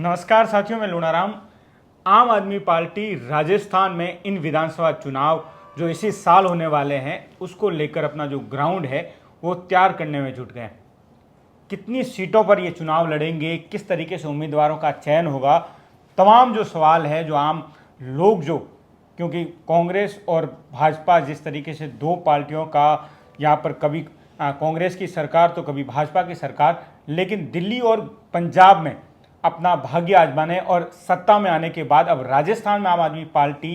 नमस्कार साथियों, मैं लूनाराम। आम आदमी पार्टी राजस्थान में इन विधानसभा चुनाव जो इसी साल होने वाले हैं उसको लेकर अपना जो ग्राउंड है वो तैयार करने में जुट गए हैं। कितनी सीटों पर ये चुनाव लड़ेंगे, किस तरीके से उम्मीदवारों का चयन होगा, तमाम जो सवाल है जो आम लोग जो, क्योंकि कांग्रेस और भाजपा जिस तरीके से दो पार्टियों का यहाँ पर कभी कांग्रेस की सरकार तो कभी भाजपा की सरकार, लेकिन दिल्ली और पंजाब में अपना भाग्य आजमाने और सत्ता में आने के बाद अब राजस्थान में आम आदमी पार्टी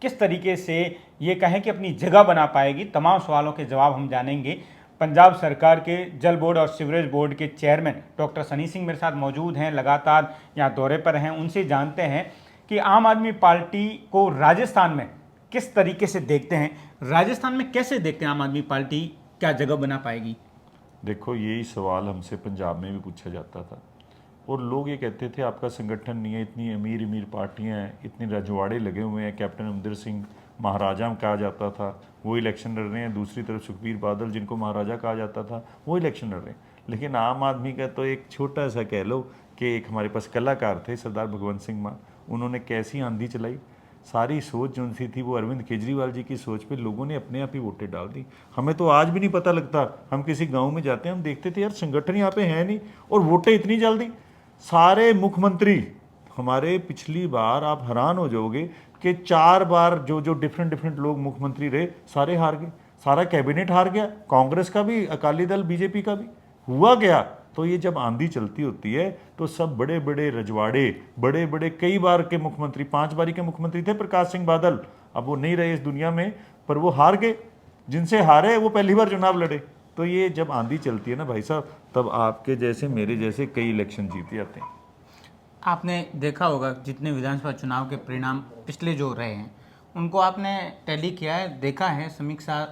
किस तरीके से ये कहें कि अपनी जगह बना पाएगी, तमाम सवालों के जवाब हम जानेंगे। पंजाब सरकार के जल बोर्ड और सीवरेज बोर्ड के चेयरमैन डॉक्टर सनी सिंह मेरे साथ मौजूद हैं, लगातार यहाँ दौरे पर हैं। उनसे जानते हैं कि आम आदमी पार्टी को राजस्थान में किस तरीके से देखते हैं, राजस्थान में कैसे देखते हैं आम आदमी पार्टी क्या जगह बना पाएगी। देखो, यही सवाल हमसे पंजाब में भी पूछा जाता था और लोग ये कहते थे आपका संगठन नहीं है, इतनी अमीर अमीर पार्टियां हैं, इतने रजवाड़े लगे हुए हैं। कैप्टन अमरिंदर सिंह महाराजा कहा जाता था, वो इलेक्शन लड़ रहे हैं। दूसरी तरफ सुखबीर बादल जिनको महाराजा कहा जाता था वो इलेक्शन लड़ रहे हैं। लेकिन आम आदमी का तो एक छोटा सा कह लो कि एक हमारे पास कलाकार थे सरदार भगवंत सिंह मान, उन्होंने कैसी आंधी चलाई। सारी सोच जो सी थी वो अरविंद केजरीवाल जी की सोच पे लोगों ने अपने आप ही वोटें डाल दी। हमें तो आज भी नहीं पता लगता, हम किसी गांव में जाते हैं हम देखते थे यार संगठन यहाँ पे है नहीं और वोटें इतनी जल्दी। सारे मुख्यमंत्री हमारे पिछली बार आप हैरान हो जाओगे कि 4 बार जो जो डिफरेंट लोग मुख्यमंत्री रहे सारे हार गए, सारा कैबिनेट हार गया, कांग्रेस का भी, अकाली दल बीजेपी का भी। हुआ गया तो ये जब आंधी चलती होती है तो सब बड़े बड़े रजवाड़े, बड़े बड़े कई बार के मुख्यमंत्री, 5 बारी के मुख्यमंत्री थे प्रकाश सिंह बादल, अब वो नहीं रहे इस दुनिया में, पर वो हार गए। जिनसे हारे वो पहली बार चुनाव लड़े। तो ये जब आंधी चलती है ना भाई साहब, तब आपके जैसे मेरे जैसे कई इलेक्शन जीते जाते हैं। आपने देखा होगा जितने विधानसभा चुनाव के परिणाम पिछले जो रहे हैं उनको आपने टैली किया है, देखा है, समीक्षा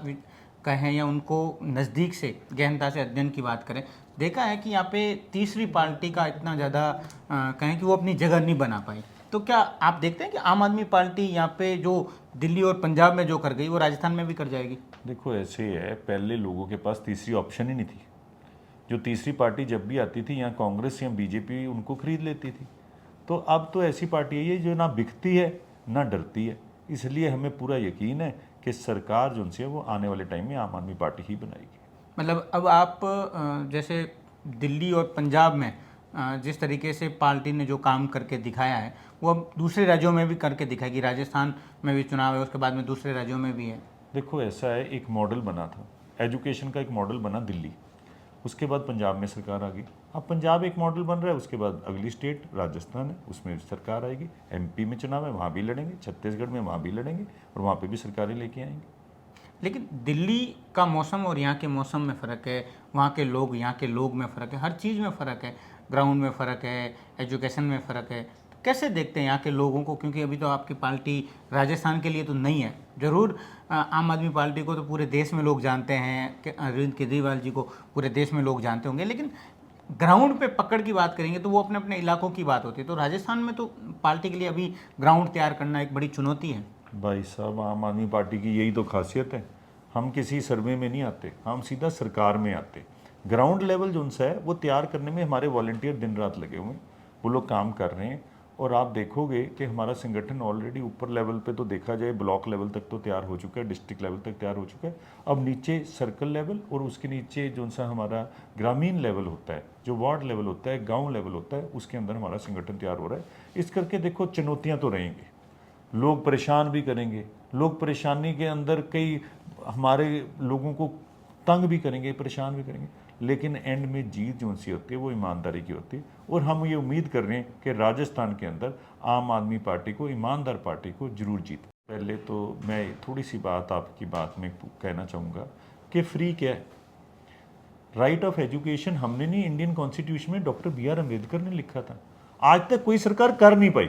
कहें या उनको नज़दीक से गहनता से अध्ययन की बात करें, देखा है कि यहाँ पे तीसरी पार्टी का इतना ज़्यादा कहें कि वो अपनी जगह नहीं बना पाई। तो क्या आप देखते हैं कि आम आदमी पार्टी यहाँ पे जो दिल्ली और पंजाब में जो कर गई वो राजस्थान में भी कर जाएगी? देखो ऐसे है, पहले लोगों के पास तीसरी ऑप्शन ही नहीं थी। जो तीसरी पार्टी जब भी आती थी, यहाँ कांग्रेस या बीजेपी उनको खरीद लेती थी। तो अब तो ऐसी पार्टी है ये जो ना बिकती है ना डरती है। इसलिए हमें पूरा यकीन है कि सरकार जो है वो आने वाले टाइम में आम आदमी पार्टी ही बनाएगी। मतलब अब आप जैसे दिल्ली और पंजाब में जिस तरीके से पार्टी ने जो काम करके दिखाया है वो अब दूसरे राज्यों में भी करके दिखाएगी। राजस्थान में भी चुनाव है, उसके बाद में दूसरे राज्यों में भी है। देखो ऐसा है, एक मॉडल बना था एजुकेशन का, एक मॉडल बना दिल्ली, उसके बाद पंजाब में सरकार आ गई। अब पंजाब एक मॉडल बन रहा है, उसके बाद अगली स्टेट राजस्थान है, उसमें भी सरकार आएगी। एमपी में चुनाव है, वहाँ भी लड़ेंगे, छत्तीसगढ़ में वहाँ भी लड़ेंगे और वहाँ पे भी सरकारें लेके आएंगे। लेकिन दिल्ली का मौसम और यहाँ के मौसम में फ़र्क है, वहाँ के लोग यहाँ के लोग में फ़र्क है, हर चीज़ में फ़र्क है, ग्राउंड में फ़र्क है, एजुकेशन में फ़र्क है। तो कैसे देखते हैं यहाँ के लोगों को? क्योंकि अभी तो आपकी पार्टी राजस्थान के लिए तो नहीं है। ज़रूर आम आदमी पार्टी को तो पूरे देश में लोग जानते हैं कि अरविंद केजरीवाल जी को पूरे देश में लोग जानते होंगे, लेकिन ग्राउंड पे पकड़ की बात करेंगे तो वो अपने अपने इलाकों की बात होती है। तो राजस्थान में तो पार्टी के लिए अभी ग्राउंड तैयार करना एक बड़ी चुनौती है। भाई साहब, आम आदमी पार्टी की यही तो खासियत है, हम किसी सर्वे में नहीं आते, हम सीधा सरकार में आते। ग्राउंड लेवल जो उनसे है वो तैयार करने में हमारे वॉलंटियर दिन रात लगे हुए हैं, वो लोग काम कर रहे हैं। और आप देखोगे कि हमारा संगठन ऑलरेडी ऊपर लेवल पे तो देखा जाए ब्लॉक लेवल तक तो तैयार हो चुका है, डिस्ट्रिक्ट लेवल तक तैयार हो चुका है। अब नीचे सर्कल लेवल और उसके नीचे जो सा हमारा ग्रामीण लेवल होता है, जो वार्ड लेवल होता है, गाँव लेवल होता है, उसके अंदर हमारा संगठन तैयार हो रहा है। इस करके देखो चुनौतियाँ तो रहेंगी, लोग परेशान भी करेंगे, लोग परेशानी के अंदर कई हमारे लोगों को तंग भी करेंगे, परेशान भी करेंगे, लेकिन एंड में जीत जो सी होती है वो ईमानदारी की होती है। और हम ये उम्मीद कर रहे हैं कि राजस्थान के अंदर आम आदमी पार्टी को, ईमानदार पार्टी को जरूर जीत। पहले तो मैं थोड़ी सी बात आपकी बात में कहना चाहूँगा कि फ्री क्या है। राइट ऑफ एजुकेशन हमने नहीं, इंडियन कॉन्स्टिट्यूशन में डॉक्टर BR अम्बेडकर ने लिखा था, आज तक कोई सरकार कर नहीं पाई।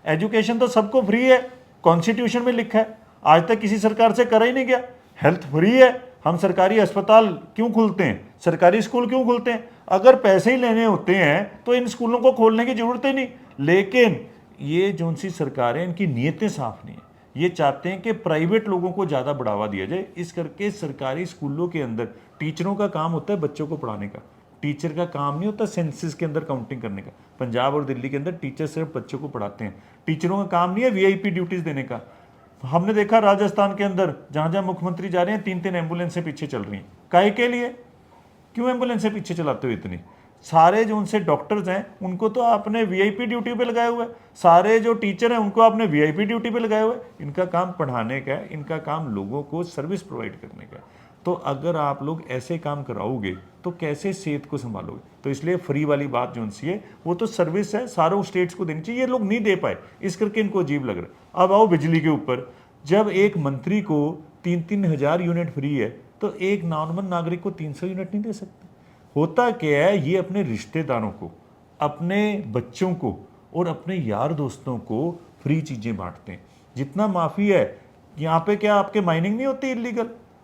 एजुकेशन तो सबको फ्री है, कॉन्स्टिट्यूशन में लिखा है, आज तक किसी सरकार से करा ही नहीं गया। हेल्थ फ्री है, हम सरकारी अस्पताल क्यों खुलते हैं, सरकारी स्कूल क्यों खुलते हैं? अगर पैसे ही लेने होते हैं तो इन स्कूलों को खोलने की जरूरत ही नहीं। लेकिन ये जो सी सरकारें, इनकी नीयतें साफ नहीं है, ये चाहते हैं कि प्राइवेट लोगों को ज़्यादा बढ़ावा दिया जाए। इस करके सरकारी स्कूलों के अंदर टीचरों का काम होता है बच्चों को पढ़ाने का, टीचर का काम नहीं होता सेंसस के अंदर काउंटिंग करने का। पंजाब और दिल्ली के अंदर टीचर सिर्फ बच्चों को पढ़ाते हैं, टीचरों का काम नहीं है वीआईपी ड्यूटीज देने का। हमने देखा राजस्थान के अंदर जहां जहां मुख्यमंत्री जा रहे हैं 3-3 एम्बुलेंसें पीछे चल रही हैं। काहे के लिए? क्यों एम्बुलेंसें पीछे चलाते हो इतनी? सारे जो उनसे डॉक्टर्स हैं उनको तो आपने वीआईपी ड्यूटी पे लगाए हुए, सारे जो टीचर हैं उनको आपने वीआईपी ड्यूटी पे लगाए हुए। इनका काम पढ़ाने का है, इनका काम लोगों को सर्विस प्रोवाइड करने का है। तो अगर आप लोग ऐसे काम कराओगे तो कैसे सेहत को संभालोगे? तो इसलिए फ्री वाली बात जो उनसी है वो तो सर्विस है, सारों स्टेट्स को देनी चाहिए। ये लोग नहीं दे पाए, इस करके इनको अजीब लग रहा है। अब आओ बिजली के ऊपर, जब एक मंत्री को 3-3 हज़ार यूनिट फ्री है तो एक नॉर्मल नागरिक को 300 यूनिट नहीं दे सकते। होता क्या है, ये अपने रिश्तेदारों को, अपने बच्चों को और अपने यार दोस्तों को फ्री चीज़ें बांटते हैं। जितना माफ़ी है यहाँ पे, क्या आपके माइनिंग नहीं होती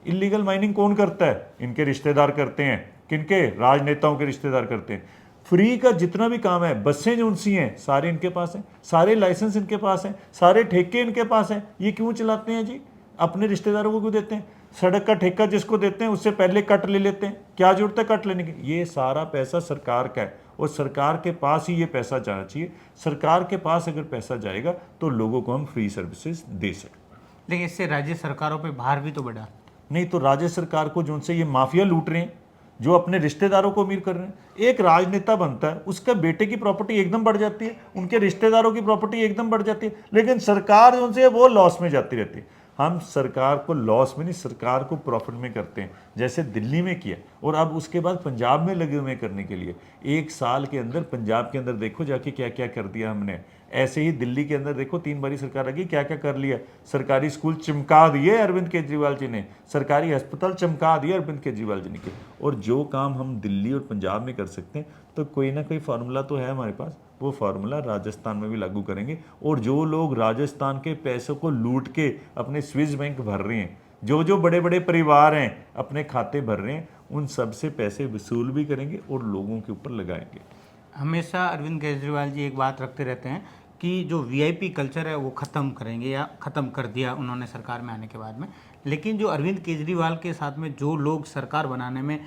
इलीगल माइनिंग कौन करता है? इनके रिश्तेदार करते हैं। किनके? राजनेताओं के रिश्तेदार करते हैं। फ्री का जितना भी काम है, बसें जो उनसी हैं सारे इनके पास हैं, सारे लाइसेंस इनके पास हैं, सारे ठेके इनके पास हैं। ये क्यों चलाते हैं जी? अपने रिश्तेदारों को क्यों देते हैं? सड़क का ठेका जिसको देते हैं उससे पहले कट ले लेते हैं। क्या जरूरत है कट लेने की? ये सारा पैसा सरकार का है और सरकार के पास ही ये पैसा जाना चाहिए। सरकार के पास अगर पैसा जाएगा तो लोगों को हम फ्री सर्विसेज दे सकते हैं। लेकिन इससे राज्य सरकारों पे भार भी तो बढ़ा। नहीं तो राज्य सरकार को जो उनसे ये माफिया लूट रहे हैं, जो अपने रिश्तेदारों को अमीर कर रहे हैं। एक राजनेता बनता है, उसका बेटे की प्रॉपर्टी एकदम बढ़ जाती है, उनके रिश्तेदारों की प्रॉपर्टी एकदम बढ़ जाती है, लेकिन सरकार जो उनसे वो लॉस में जाती रहती है। हम सरकार को लॉस में नहीं, सरकार को प्रॉफिट में करते हैं, जैसे दिल्ली में किया और अब उसके बाद पंजाब में लगे हुए करने के लिए। एक साल के अंदर पंजाब के अंदर देखो जाके क्या क्या कर दिया हमने। ऐसे ही दिल्ली के अंदर देखो 3 बारी सरकार लगी, क्या क्या कर लिया। सरकारी स्कूल चमका दिए अरविंद केजरीवाल जी ने, सरकारी अस्पताल चमका दिए अरविंद केजरीवाल जी ने। और जो काम हम दिल्ली और पंजाब में कर सकते हैं तो कोई ना कोई फार्मूला तो है हमारे पास, वो फार्मूला राजस्थान में भी लागू करेंगे। और जो लोग राजस्थान के पैसों को लूट के अपने स्विस बैंक भर रहे हैं, जो जो बड़े बड़े परिवार हैं अपने खाते भर रहे हैं, उन सब से पैसे वसूल भी करेंगे और लोगों के ऊपर लगाएंगे। हमेशा अरविंद केजरीवाल जी एक बात रखते रहते हैं कि जो वीआईपी कल्चर है वो ख़त्म करेंगे या ख़त्म कर दिया उन्होंने सरकार में आने के बाद में। लेकिन जो अरविंद केजरीवाल के साथ में जो लोग सरकार बनाने में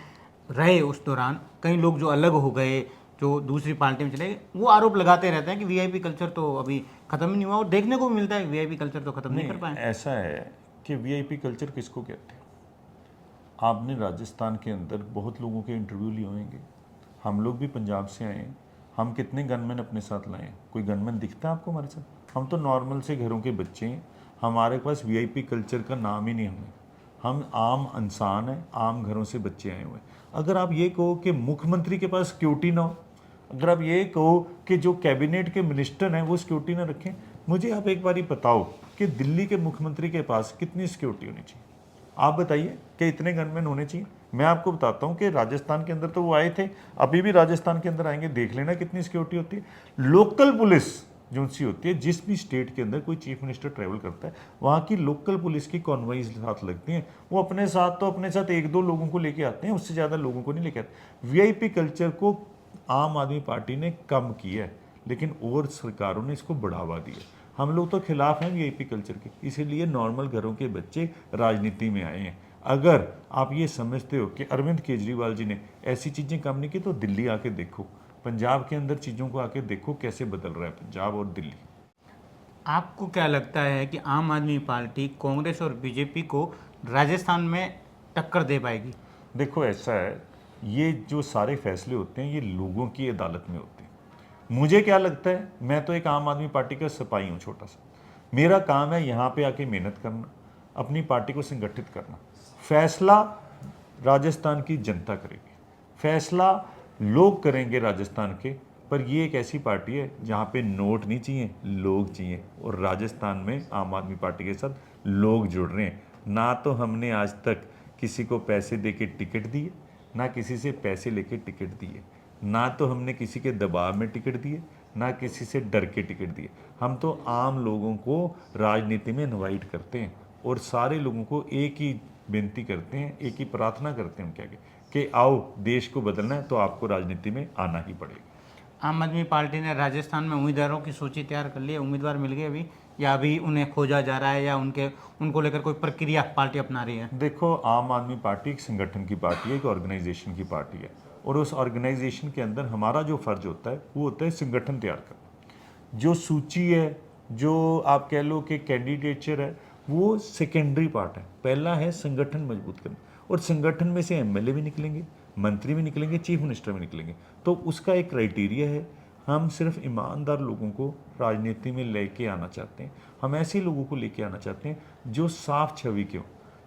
रहे उस दौरान, कई लोग जो अलग हो गए, जो दूसरी पार्टी में चले गए, वो आरोप लगाते रहते हैं कि वीआईपी कल्चर तो अभी ख़त्म ही नहीं हुआ। और देखने को मिलता है वीआईपी कल्चर तो ख़त्म नहीं कर पाए। ऐसा है कि वीआईपी कल्चर किसको कहते हैं? आपने राजस्थान के अंदर बहुत लोगों के इंटरव्यू लिए होंगे, हम लोग भी पंजाब से आए हैं। हम कितने गनमैन अपने साथ लाए हैं? कोई गनमैन दिखता है आपको हमारे साथ? हम तो नॉर्मल से घरों के बच्चे हैं, हमारे पास वीआईपी कल्चर का नाम ही नहीं हमें। हम आम इंसान हैं, आम घरों से बच्चे आए हुए हैं। अगर आप ये कहो कि मुख्यमंत्री के पास सिक्योरिटी ना हो, अगर आप ये कहो कि जो कैबिनेट के मिनिस्टर हैं वो सिक्योरिटी ना रखें, मुझे आप एक बार ही बताओ कि दिल्ली के मुख्यमंत्री के पास कितनी सिक्योरिटी होनी चाहिए? आप बताइए कि इतने गनमैन होने चाहिए? मैं आपको बताता हूँ कि राजस्थान के अंदर तो वो आए थे, अभी भी राजस्थान के अंदर आएंगे, देख लेना कितनी सिक्योरिटी होती है। लोकल पुलिस जो सी होती है, जिस भी स्टेट के अंदर कोई चीफ मिनिस्टर ट्रैवल करता है, वहाँ की लोकल पुलिस की कॉन्वॉइज साथ लगती हैं। वो अपने साथ 1-2 लोगों को लेके आते हैं, उससे ज़्यादा लोगों को नहीं लेके आते। वीआईपी कल्चर को आम आदमी पार्टी ने कम किया है, लेकिन और सरकारों ने इसको बढ़ावा दिया। हम लोग तो खिलाफ हैं वीआईपी कल्चर के, इसीलिए नॉर्मल घरों के बच्चे राजनीति में आए हैं। अगर आप ये समझते हो कि अरविंद केजरीवाल जी ने ऐसी चीज़ें कम नहीं की, तो दिल्ली आके देखो, पंजाब के अंदर चीज़ों को आके देखो कैसे बदल रहा है पंजाब और दिल्ली। आपको क्या लगता है कि आम आदमी पार्टी कांग्रेस और बीजेपी को राजस्थान में टक्कर दे पाएगी? देखो ऐसा है, ये जो सारे फैसले होते हैं ये लोगों की अदालत में होते हैं। मुझे क्या लगता है, मैं तो एक आम आदमी पार्टी का सिपाही हूँ, छोटा सा। मेरा काम है यहाँ पे आके मेहनत करना, अपनी पार्टी को संगठित करना। फैसला राजस्थान की जनता करेगी, फैसला लोग करेंगे राजस्थान के। पर ये एक ऐसी पार्टी है जहाँ पे नोट नहीं चाहिए, लोग चाहिए। और राजस्थान में आम आदमी पार्टी के साथ लोग जुड़ रहे हैं। ना तो हमने आज तक किसी को पैसे दे के टिकट दिए, ना किसी से पैसे लेके टिकट दिए, ना तो हमने किसी के दबाव में टिकट दिए, ना किसी से डर के टिकट दिए। हम तो आम लोगों को राजनीति में इनवाइट करते हैं और सारे लोगों को एक ही बेनती करते हैं, एक ही प्रार्थना करते हैं उनके आगे कि आओ, देश को बदलना है तो आपको राजनीति में आना ही पड़ेगा। आम आदमी पार्टी ने राजस्थान में उम्मीदवारों की सूची तैयार कर ली है, उम्मीदवार मिल गए अभी, या अभी उन्हें खोजा जा रहा है, या उनको लेकर कोई प्रक्रिया पार्टी अपना रही है? देखो, आम आदमी पार्टी एक संगठन की पार्टी है, एक ऑर्गेनाइजेशन की पार्टी है। और उस ऑर्गेनाइजेशन के अंदर हमारा जो फ़र्ज होता है वो होता है संगठन तैयार करना। जो सूची है, जो आप कह लो कि कैंडिडेचर है, वो सेकेंडरी पार्ट है। पहला है संगठन मजबूत करना, और संगठन में से एमएलए भी निकलेंगे, मंत्री भी निकलेंगे, चीफ मिनिस्टर भी निकलेंगे। तो उसका एक क्राइटेरिया है। हम सिर्फ ईमानदार लोगों को राजनीति में लेके आना चाहते हैं। हम ऐसे लोगों को लेके आना चाहते हैं जो साफ छवि के हों,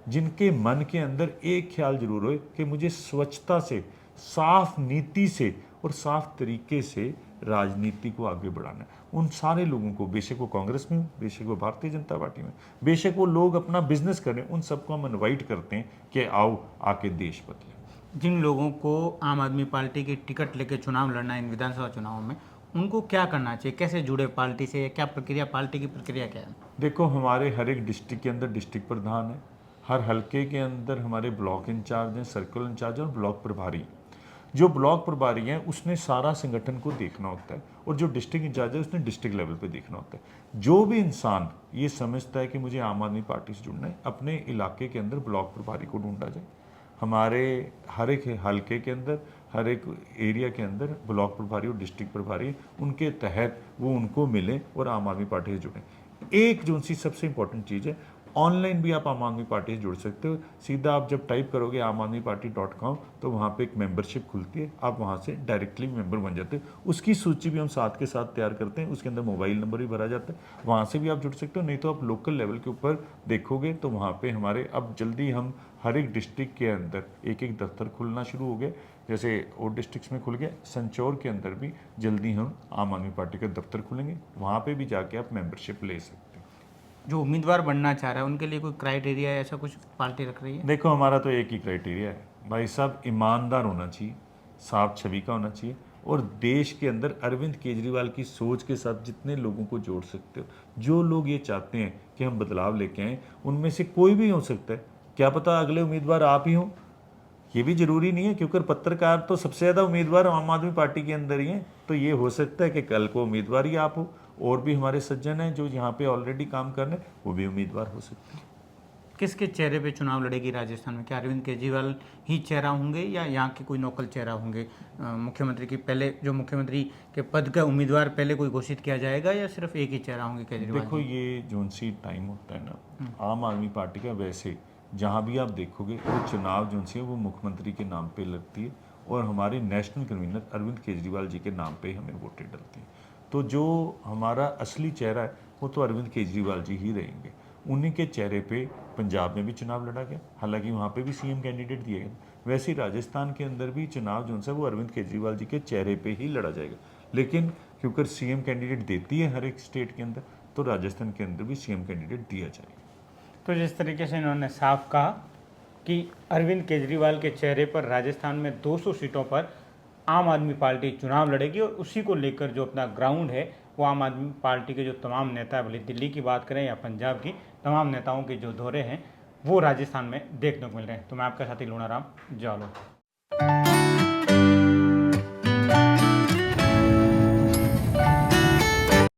जिनके मन के अंदर एक ख्याल जरूर हो कि मुझे स्वच्छता से, साफ नीति से और साफ तरीके से राजनीति को आगे बढ़ाना है। उन सारे लोगों को, बेशक वो कांग्रेस में हो, बेशक वो भारतीय जनता पार्टी में, बेशक वो लोग अपना बिजनेस करें, उन सबको हम इनवाइट करते हैं कि आओ आके देश बदलें। जिन लोगों को आम आदमी पार्टी की टिकट लेके चुनाव लड़ना है इन विधानसभा चुनावों में, उनको क्या करना चाहिए? कैसे जुड़े पार्टी से? क्या प्रक्रिया, पार्टी की प्रक्रिया क्या है? देखो, हमारे हर एक डिस्ट्रिक्ट के अंदर डिस्ट्रिक्ट प्रधान है, हर हलके के अंदर हमारे ब्लॉक इंचार्ज हैं, सर्कल इंचार्ज और ब्लॉक प्रभारी। जो ब्लॉक प्रभारी हैं उसने सारा संगठन को देखना होता है, और जो डिस्ट्रिक्ट इंचार्ज है उसने डिस्ट्रिक्ट लेवल पे देखना होता है। जो भी इंसान ये समझता है कि मुझे आम आदमी पार्टी से जुड़ना है, अपने इलाके के अंदर ब्लॉक प्रभारी को ढूंढा जाए। हमारे हर एक हलके के अंदर, हर एक एरिया के अंदर ब्लॉक प्रभारी और डिस्ट्रिक्ट प्रभारी, उनके तहत वो उनको मिले और आम आदमी पार्टी से जुड़ें। एक जो सी सबसे इंपॉर्टेंट चीज़ है, ऑनलाइन भी आप आम आदमी पार्टी से जुड़ सकते हो। सीधा आप जब टाइप करोगे amadmiparty.com तो वहाँ पे एक मेंबरशिप खुलती है, आप वहाँ से डायरेक्टली मेंबर बन जाते हो। उसकी सूची भी हम साथ के साथ तैयार करते हैं, उसके अंदर मोबाइल नंबर भी भरा जाता है, वहाँ से भी आप जुड़ सकते हो। नहीं तो आप लोकल लेवल के ऊपर देखोगे तो वहाँ पे हमारे अब जल्दी हम हर एक डिस्ट्रिक्ट के अंदर एक एक दफ्तर खुलना शुरू हो गए। जैसे और डिस्ट्रिक्ट्स में खुल गया, संचौर के अंदर भी जल्दी हम आम आदमी पार्टी का दफ्तर खुलेंगे, वहाँ पे भी जाके आप मेंबरशिप ले सकते हैं। जो उम्मीदवार बनना चाह रहा है उनके लिए कोई क्राइटेरिया ऐसा कुछ पार्टी रख रही है? देखो, हमारा तो एक ही क्राइटेरिया है भाई साहब, ईमानदार होना चाहिए, साफ छवि का होना चाहिए, और देश के अंदर अरविंद केजरीवाल की सोच के साथ जितने लोगों को जोड़ सकते हो, जो लोग ये चाहते हैं कि हम बदलाव लेके आएँ, उनमें से कोई भी हो सकता है। क्या पता अगले उम्मीदवार आप ही हो, ये भी जरूरी नहीं है, क्योंकि पत्रकार तो सबसे ज़्यादा उम्मीदवार आम आदमी पार्टी के अंदर ही हैं। तो ये हो सकता है कि कल को उम्मीदवार ही आप हो, और भी हमारे सज्जन हैं जो यहाँ पे ऑलरेडी काम कर रहे हैं, वो भी उम्मीदवार हो सकते हैं। किसके चेहरे पे चुनाव लड़ेगी राजस्थान में? क्या अरविंद केजरीवाल ही चेहरा होंगे या यहाँ के कोई लोकल चेहरा होंगे? मुख्यमंत्री की पहले जो मुख्यमंत्री के पद का उम्मीदवार पहले कोई घोषित किया जाएगा या सिर्फ एक ही चेहरा होंगे केजरीवाल? देखो, ये जोन सी टाइम होता है ना आम आदमी पार्टी का, वैसे जहाँ भी आप देखोगे वो चुनाव जो सी है वो मुख्यमंत्री के नाम पे लड़ती है, और हमारे नेशनल कन्वीनर अरविंद केजरीवाल जी के नाम पे हमें वोटें डलती हैं। तो जो हमारा असली चेहरा है वो तो अरविंद केजरीवाल जी ही रहेंगे। उन्हीं के चेहरे पे पंजाब में भी चुनाव लड़ा गया, हालांकि वहाँ पे भी सीएम कैंडिडेट दिए गए। वैसे ही राजस्थान के अंदर भी चुनाव जो है वो अरविंद केजरीवाल जी के चेहरे पे ही लड़ा जाएगा। लेकिन क्योंकि सीएम कैंडिडेट देती है हर एक स्टेट के अंदर, तो राजस्थान के अंदर भी सीएम कैंडिडेट दिया जाएगा। तो जिस तरीके से इन्होंने साफ कहा कि अरविंद केजरीवाल के चेहरे पर राजस्थान में 200 सीटों पर आम आदमी पार्टी चुनाव लड़ेगी, और उसी को लेकर जो अपना ग्राउंड है वो आम आदमी पार्टी के जो तमाम नेता, भले दिल्ली की बात करें या पंजाब की, तमाम नेताओं के जो दौरे हैं वो राजस्थान में देखने को मिल रहे हैं। तो मैं आपका साथी लूणाराम जालो।